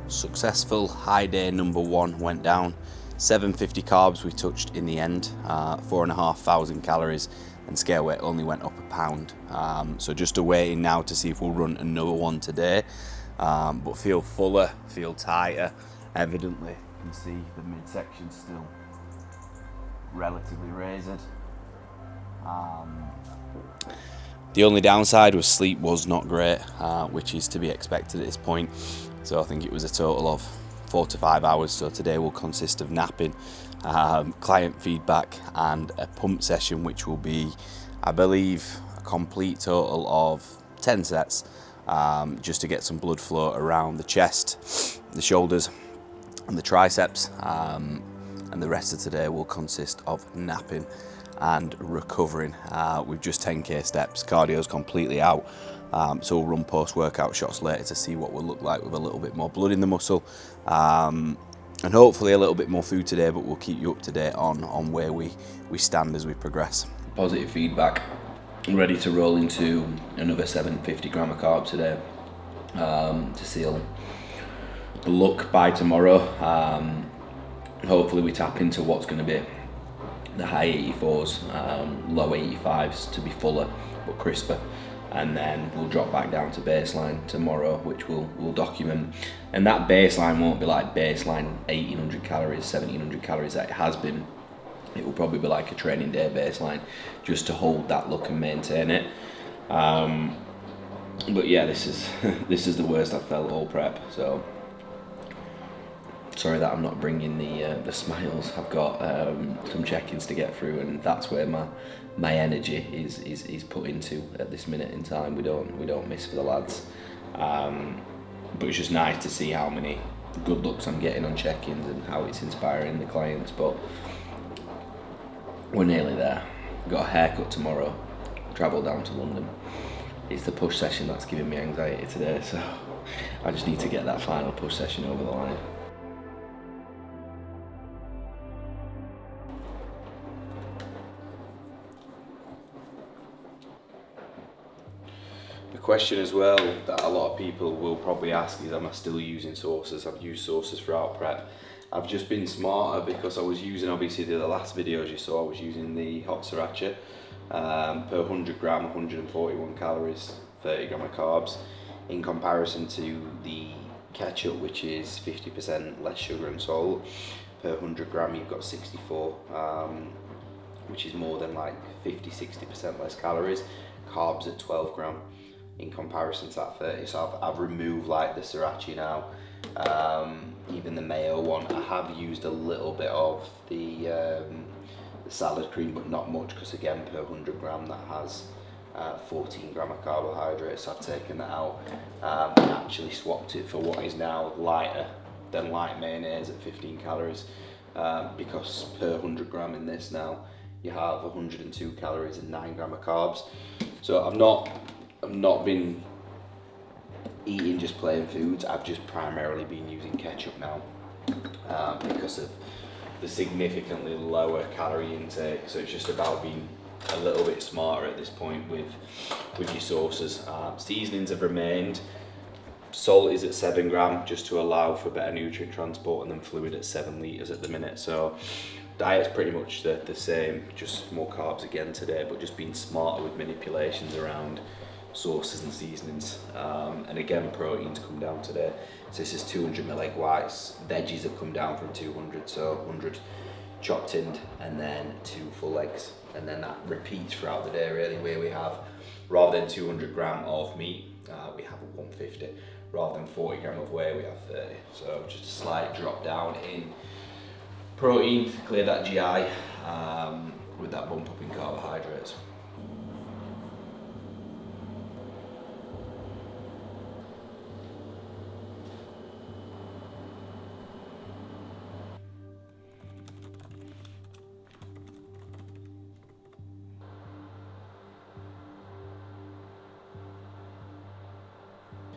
Successful high day number 1 went down. 750 carbs we touched in the end, 4,500 calories, and scale weight only went up a pound. So just awaiting now to see if we'll run another one today. But feel fuller, feel tighter. Evidently, you can see the midsection still relatively razored. The only downside was sleep was not great, which is to be expected at this point. So I think it was a total of 4 to 5 hours. So today will consist of napping, client feedback, and a pump session, which will be, I believe, a complete total of 10 sets, just to get some blood flow around the chest, the shoulders, and the triceps. And the rest of today will consist of napping and recovering. With just 10k steps, cardio's completely out. So we'll run post-workout shots later to see what we'll look like with a little bit more blood in the muscle, and hopefully a little bit more food today, but we'll keep you up to date on where we stand as we progress. Positive feedback, ready to roll into another 750 gram of carbs today, to seal the look by tomorrow. Hopefully we tap into what's going to be the high 84s, low 85s to be fuller but crisper, and then we'll drop back down to baseline tomorrow, which we'll document. And that baseline won't be like baseline 1800 calories, 1700 calories that it has been. It will probably be like a training day baseline, just to hold that look and maintain it. But yeah, this is the worst I've felt all prep, so sorry that I'm not bringing the smiles. I've got some check-ins to get through, and that's where my energy is put into at this minute in time. We don't miss for the lads, but it's just nice to see how many good looks I'm getting on check-ins and how it's inspiring the clients. But we're nearly there. Got a haircut tomorrow, travel down to London. It's the push session that's giving me anxiety today, so I just need to get that final push session over the line. The question as well that a lot of people will probably ask is, am I still using sauces? I've used sauces throughout prep. I've just been smarter because I was using, obviously the last videos you saw, I was using the hot sriracha, per 100 gram, 141 calories, 30 gram of carbs, in comparison to the ketchup, which is 50% less sugar and salt. Per 100 gram you've got 64, which is more than like 50-60% less calories. Carbs at 12 gram in comparison to that 30. So I've removed like the sriracha now, even the mayo one. I have used a little bit of the salad cream, but not much, because again, per 100 gram that has 14 gram of carbohydrates. So I've taken that out, and actually swapped it for what is now lighter than light mayonnaise at 15 calories, because per 100 gram in this now you have 102 calories and 9 gram of carbs. So I've not been eating just plain foods. I've just primarily been using ketchup now, because of the significantly lower calorie intake. So it's just about being a little bit smarter at this point with your sauces. Seasonings have remained. Salt is at 7 gram just to allow for better nutrient transport, and then fluid at 7 litres at the minute. So diet's pretty much the same, just more carbs again today, but just being smarter with manipulations around sauces and seasonings. And again, proteins come down today. So this is 200 ml egg whites. Veggies have come down from 200, so 100 chopped in, and then 2 full eggs. And then that repeats throughout the day really, where we have, rather than 200 gram of meat, we have 150. Rather than 40 gram of whey, we have 30. So just a slight drop down in protein to clear that GI, with that bump up in carbohydrates.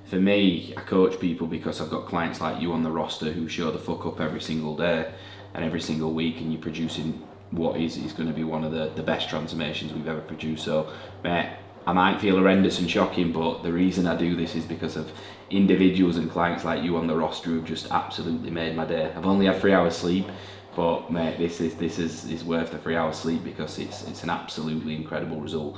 For me, I coach people because I've got clients like you on the roster who show the fuck up every single day and every single week, and you're producing what is going to be one of the best transformations we've ever produced. So, mate, I might feel horrendous and shocking, but the reason I do this is because of individuals and clients like you on the roster who've just absolutely made my day. I've only had 3 hours sleep, but mate, this is worth the 3 hours sleep because it's an absolutely incredible result.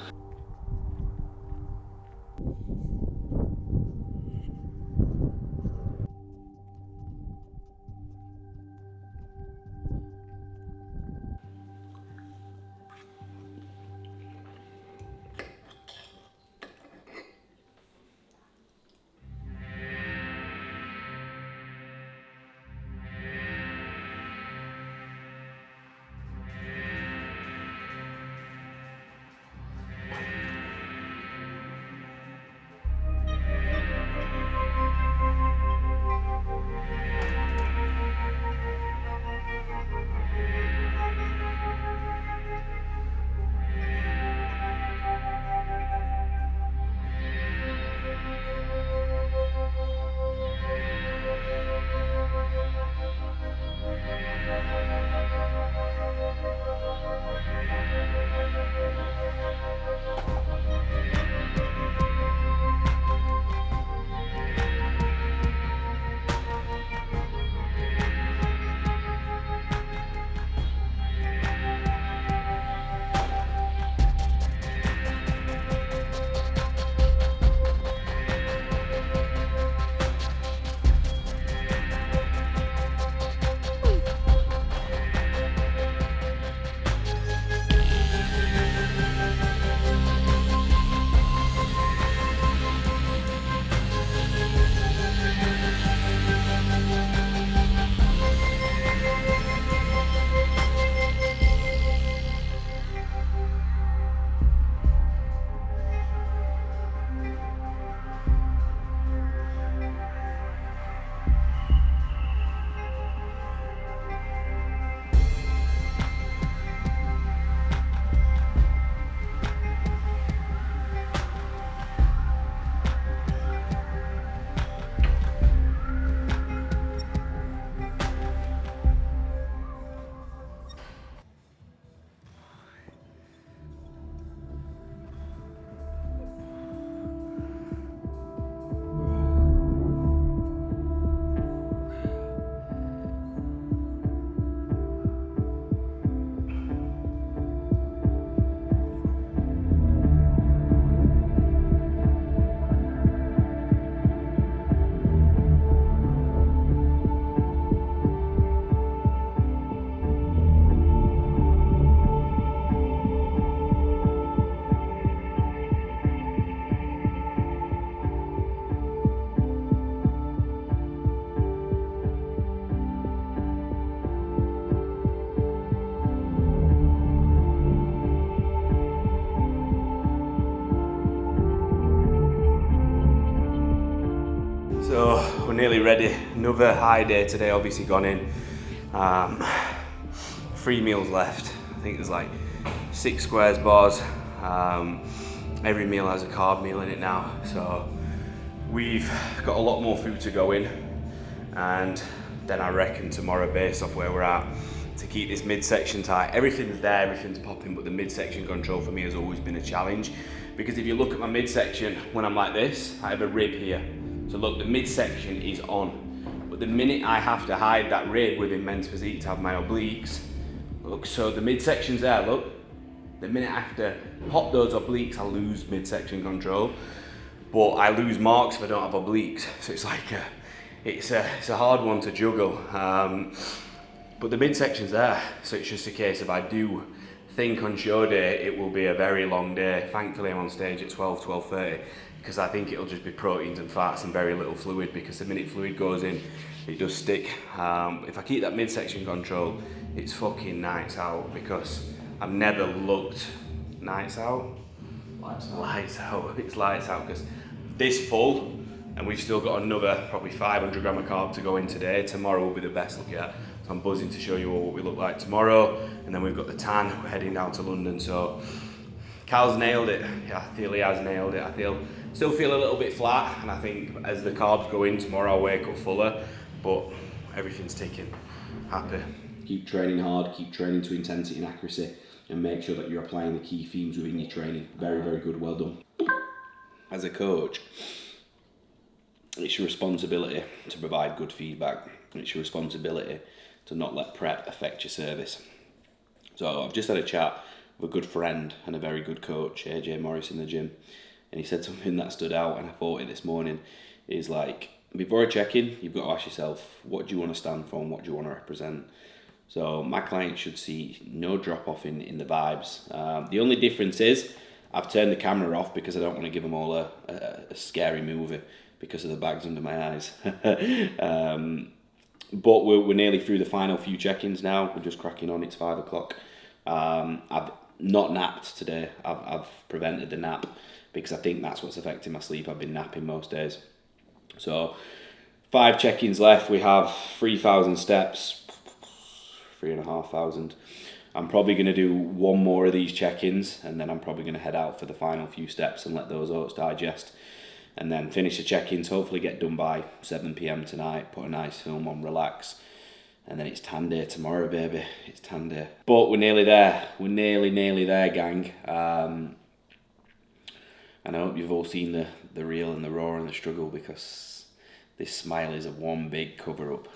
So we're nearly ready. Another high day today, obviously gone in. 3 meals left. I think there's like 6 squares bars. Every meal has a carb meal in it now. So we've got a lot more food to go in. And then I reckon tomorrow, based off where we're at, to keep this midsection tight. Everything's there, everything's popping, but the midsection control for me has always been a challenge. Because if you look at my midsection, when I'm like this, I have a rib here. So look, the midsection is on. But the minute I have to hide that rib within men's physique to have my obliques, look, so the midsection's there, look. The minute I have to pop those obliques, I lose midsection control. But I lose marks if I don't have obliques. So it's like, it's a hard one to juggle. But the midsection's there. So it's just a case of I do think on show day, it will be a very long day. Thankfully I'm on stage at 12:30. Because I think it'll just be proteins and fats and very little fluid, because the minute fluid goes in, it does stick. If I keep that midsection control, it's fucking nights out, because I've never looked nights out. Lights out. It's lights out, because this full, and we've still got another probably 500 gram of carb to go in today. Tomorrow will be the best look yet. So I'm buzzing to show you all what we look like tomorrow. And then we've got the tan, we're heading down to London. So Cal's nailed it. Yeah, I feel he has nailed it. Still feel a little bit flat, and I think as the carbs go in tomorrow, I'll wake up fuller, but everything's ticking. Happy. Keep training hard, keep training to intensity and accuracy, and make sure that you're applying the key themes within your training. Very, very good, well done. as a coach, it's your responsibility to provide good feedback. It's your responsibility to not let prep affect your service. So I've just had a chat with a good friend and a very good coach, AJ Morris, in the gym, and he said something that stood out, and I thought it this morning, is like, before a check-in, you've got to ask yourself, what do you want to stand for and what do you want to represent? So my clients should see no drop-off in the vibes. The only difference is I've turned the camera off because I don't want to give them all a scary movie because of the bags under my eyes. But we're nearly through the final few check-ins now. We're just cracking on. It's 5 o'clock. I've not napped today. I've prevented the nap because I think that's what's affecting my sleep. I've been napping most days. So 5 check-ins left. We have 3,000 steps, 3,500. I'm probably going to do one more of these check-ins, and then I'm probably going to head out for the final few steps and let those oats digest, and then finish the check-ins, hopefully get done by 7 p.m. tonight, put a nice film on, relax, and then it's tan day tomorrow, baby. It's tan day. But we're nearly there. We're nearly there, gang. And I hope you've all seen the real and the raw and the struggle, because this smile is a one big cover-up.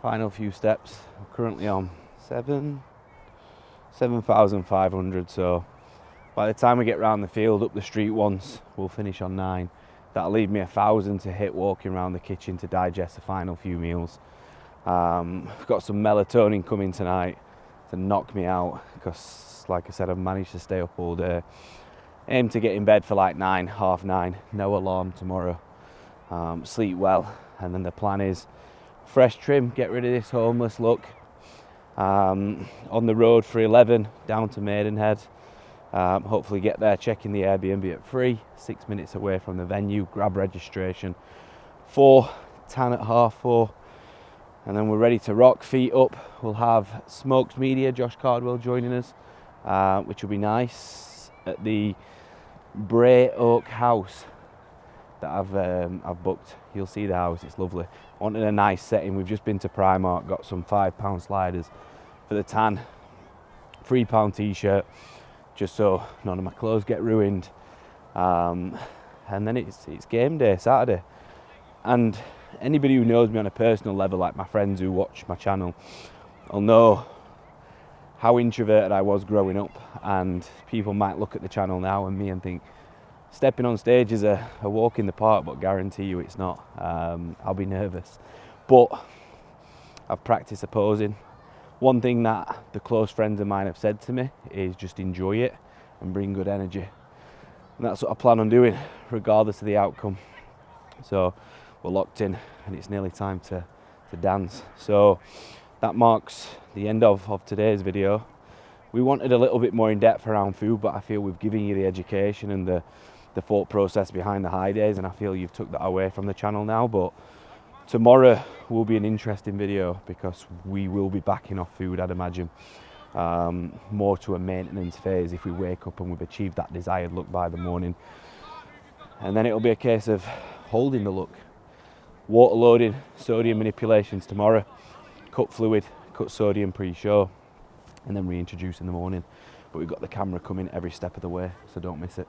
Final few steps. I'm currently on 7,500. So by the time we get round the field up the street once, we'll finish on 9. That'll leave me 1,000 to hit walking around the kitchen to digest the final few meals. I've got some melatonin coming tonight to knock me out because, like I said, I've managed to stay up all day. Aim to get in bed for like 9, half 9. No alarm tomorrow. Sleep well, and then the plan is fresh trim, get rid of this homeless look. On the road for 11 down to Maidenhead. Hopefully get there, check in the Airbnb at 3, 6 minutes away from the venue, grab registration. 4, tan at 4:30, and then we're ready to rock, feet up. We'll have Smoked Media, Josh Cardwell joining us, which will be nice, at the Bray Oak house that I've booked. You'll see the house, it's lovely. Wanted a nice setting. We've just been to Primark, got some £5 sliders for the tan, £3 t-shirt, just so none of my clothes get ruined. And then it's game day, Saturday. And anybody who knows me on a personal level, like my friends who watch my channel, will know how introverted I was growing up, and people might look at the channel now and me and think, stepping on stage is a walk in the park, but guarantee you it's not. I'll be nervous. But I've practiced opposing. One thing that the close friends of mine have said to me is just enjoy it and bring good energy. And that's what I plan on doing, regardless of the outcome. So we're locked in, and it's nearly time to dance. So that marks the end of today's video. We wanted a little bit more in depth around food, but I feel we've given you the education and the thought process behind the high days, and I feel you've took that away from the channel now. But tomorrow will be an interesting video because we will be backing off food, I'd imagine. More to a maintenance phase if we wake up and we've achieved that desired look by the morning. And then it'll be a case of holding the look. Water loading, sodium manipulations tomorrow, cut fluid, cut sodium pre-show, and then reintroduce in the morning. But we've got the camera coming every step of the way, so don't miss it.